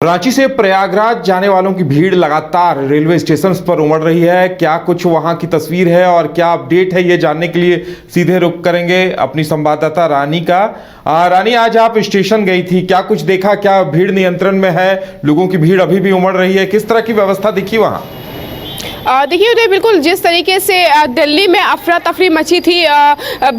रांची से प्रयागराज जाने वालों की भीड़ लगातार रेलवे स्टेशन पर उमड़ रही है। क्या कुछ वहां की तस्वीर है और क्या अपडेट है, ये जानने के लिए सीधे रुख करेंगे अपनी संवाददाता रानी का। रानी, आज आप स्टेशन गई थी, क्या कुछ देखा? क्या भीड़ नियंत्रण में है? लोगों की भीड़ अभी भी उमड़ रही है? किस तरह की व्यवस्था दिखी वहां? देखिए उदय, बिल्कुल जिस तरीके से दिल्ली में अफरा तफरी मची थी,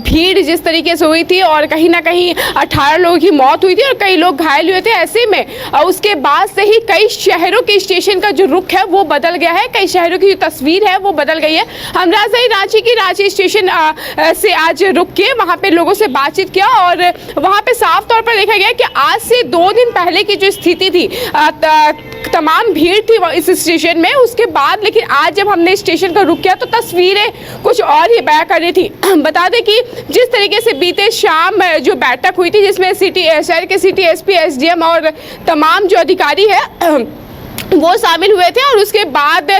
भीड़ जिस तरीके से हुई थी और कहीं ना कहीं 18 लोगों की मौत हुई थी और कई लोग घायल हुए थे। ऐसे में उसके बाद से ही कई शहरों के स्टेशन का जो रुख है वो बदल गया है, कई शहरों की जो तस्वीर है वो बदल गई है। हम रांची की रांची स्टेशन से आज रुक के वहाँ पे लोगों से बातचीत किया और वहाँ पे साफ तौर पर देखा गया कि आज से 2 दिन पहले की जो स्थिति थी, तमाम भीड़ थी इस स्टेशन में। उसके बाद लेकिन आज जब हमने स्टेशन का रुक किया तो तस्वीरें कुछ और ही बयां कर रही थी। बता दें कि जिस तरीके से बीते शाम जो बैठक हुई थी, जिसमें शहर के सिटी एसपी, एसडीएम और तमाम जो अधिकारी है वो शामिल हुए थे और उसके बाद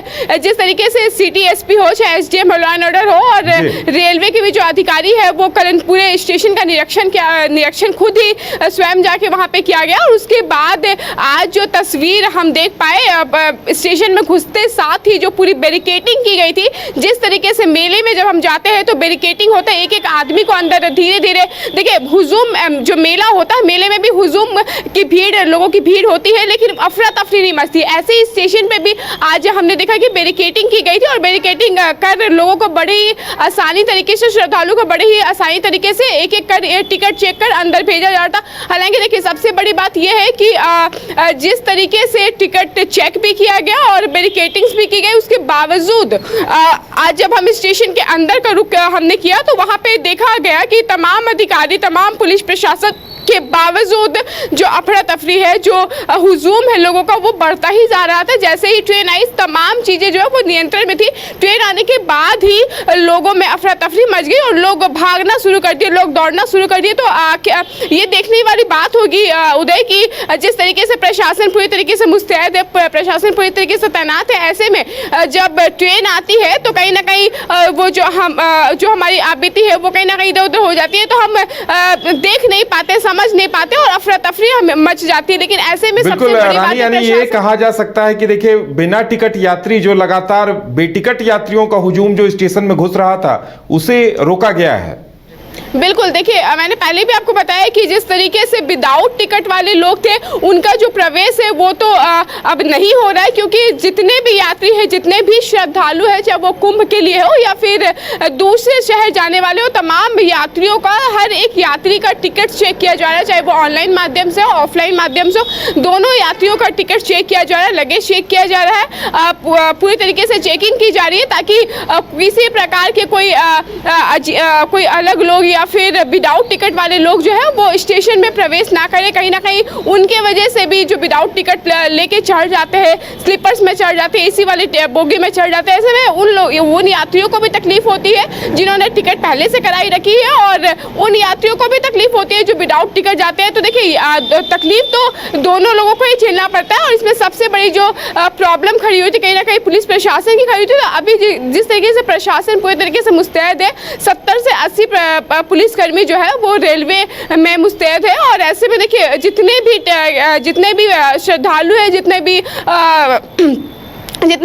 जिस तरीके से सिटी एसपी हो, चाहे एसडीएम लॉ एंड ऑर्डर हो और रेलवे के भी जो अधिकारी है वो कल पूरे स्टेशन का निरीक्षण खुद ही स्वयं जाके वहां पे किया गया। और उसके बाद आज जो तस्वीर हम देख पाए, स्टेशन में घुसते साथ ही जो पूरी बैरिकेडिंग की गई थी, जिस तरीके से मेले में जब हम जाते हैं तो बैरिकेडिंग होता है, एक एक आदमी को अंदर धीरे धीरे, देखिए हुजूम जो मेला होता है, मेले में भी हुजूम की भीड़, लोगों की भीड़ होती है, लेकिन अफरा तफरी नहीं मचती। ऐसे ही स्टेशन पे भी आज हमने देखा कि बैरिकेडिंग की गई थी और बैरिकेडिंग कर लोगों को बड़े ही आसानी तरीके से, श्रद्धालु को बड़े ही आसानी तरीके से एक एक कर टिकट चेक कर अंदर भेजा जाता। हालांकि देखिए सबसे बड़ी बात यह है कि जिस तरीके से टिकट चेक भी किया गया और बैरिकेडिंग्स भी की गई, उसके बावजूद आज जब हम स्टेशन के अंदर का रुख हमने किया तो वहां पे देखा गया कि तमाम अधिकारी, तमाम पुलिस प्रशासन के बावजूद जो अफरा तफरी है, जो हुजूम है लोगों का, वो बढ़ता ही जा रहा था। जैसे ही ट्रेन आई तमाम चीज़ें जो है वो नियंत्रण में थी। ट्रेन आने के बाद ही लोगों में अफरा तफरी मच गई और लोग भागना शुरू कर दिए, लोग दौड़ना शुरू कर दिए। तो ये देखने वाली बात होगी उदय की जिस तरीके से प्रशासन पूरी तरीके से मुस्तैद है, प्रशासन पूरी तरीके से तैनात है। ऐसे में जब ट्रेन आती है तो कहीं ना कहीं वो जो हमारी आबिती है वो कहीं ना कहीं इधर उधर हो जाती है, तो हम देख नहीं पाते, समझ नहीं पाते और अफरा तफरी मच जाती है। लेकिन ऐसे में सबसे बड़ी बात यानी ये कहा जा सकता है कि देखिए बिना टिकट यात्री, जो लगातार बेटिकट यात्रियों का हुजूम जो स्टेशन में घुस रहा था, उसे रोका गया है। बिल्कुल, देखिए मैंने पहले भी आपको बताया कि जिस तरीके से विदाउट टिकट वाले लोग थे उनका जो प्रवेश है वो तो अब नहीं हो रहा है, क्योंकि जितने भी यात्री हैं, जितने भी श्रद्धालु हैं, चाहे वो कुंभ के लिए हो या फिर दूसरे शहर जाने वाले हो, तमाम यात्रियों का, हर एक यात्री का टिकट चेक किया जा रहा है, चाहे वो ऑनलाइन माध्यम से हो, ऑफलाइन माध्यम से हो, दोनों यात्रियों का टिकट चेक किया जा रहा है, लगेज चेक किया जा रहा है, पूरी तरीके से चेकिंग की जा रही है ताकि किसी प्रकार के कोई अलग लोग या फिर विदाउट टिकट वाले लोग जो है वो स्टेशन में प्रवेश ना करें। कहीं ना कहीं उनके वजह से भी जो विदाउट टिकट लेके चढ़ जाते हैं, स्लीपर्स में चढ़ जाते हैं, एसी वाले बोगी में चढ़ जाते हैं, ऐसे में उन यात्रियों को भी तकलीफ होती है जिन्होंने टिकट पहले से कराई रखी है और उन यात्रियों को भी तकलीफ होती है जो विदाउट टिकट जाते हैं। तो देखिए तकलीफ तो दोनों लोगों को ही झेलना पड़ता है और इसमें सबसे बड़ी जो प्रॉब्लम खड़ी हुई थी कहीं ना कहीं पुलिस प्रशासन की खड़ी हुई थी। तो अभी जिस तरीके से प्रशासन पूरी तरीके से मुस्तैद है, 70 से 80 पुलिसकर्मी जो है वो रेलवे में मुस्तैद है और ऐसे में देखिए जितने भी श्रद्धालु हैं, जितने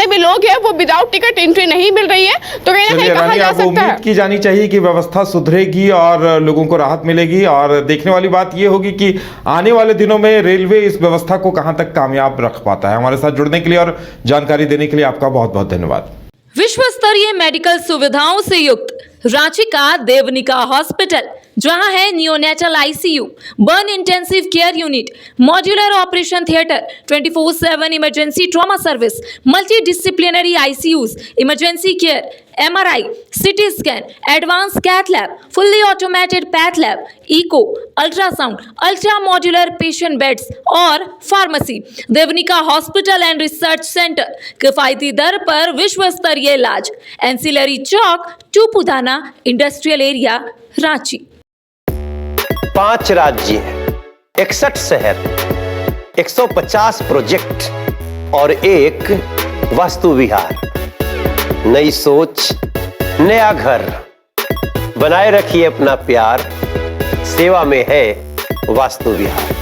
भी लोग हैं वो विदाउट टिकट एंट्री नहीं मिल रही है। तो कहीं ना कहीं कहा जा सकता है, उम्मीद की जानी चाहिए कि व्यवस्था सुधरेगी और लोगों को राहत मिलेगी। और देखने वाली बात ये होगी कि आने वाले दिनों में रेलवे इस व्यवस्था को कहां तक कामयाब रख पाता है। हमारे साथ जुड़ने के लिए और जानकारी देने के लिए आपका बहुत बहुत धन्यवाद। विश्व स्तरीय मेडिकल सुविधाओं से युक्त रांची का देवनिका हॉस्पिटल, जहां है neonatal ICU, burn intensive care unit, modular operation theatre, 24/7 emergency trauma service, multi disciplinary ICUs, emergency care, MRI, CT scan, advance cath lab, fully automated path lab, echo, ultrasound, ultra modular patient beds और pharmacy. Devnika hospital and research centre, किफायती दर पर विश्व स्तरीय इलाज, ancillary चौक, Tupudana industrial area, Ranchi. 5 राज्य, 61 शहर, 150 प्रोजेक्ट और एक वास्तु विहार। नई सोच, नया घर, बनाए रखिए अपना प्यार, सेवा में है वास्तु विहार।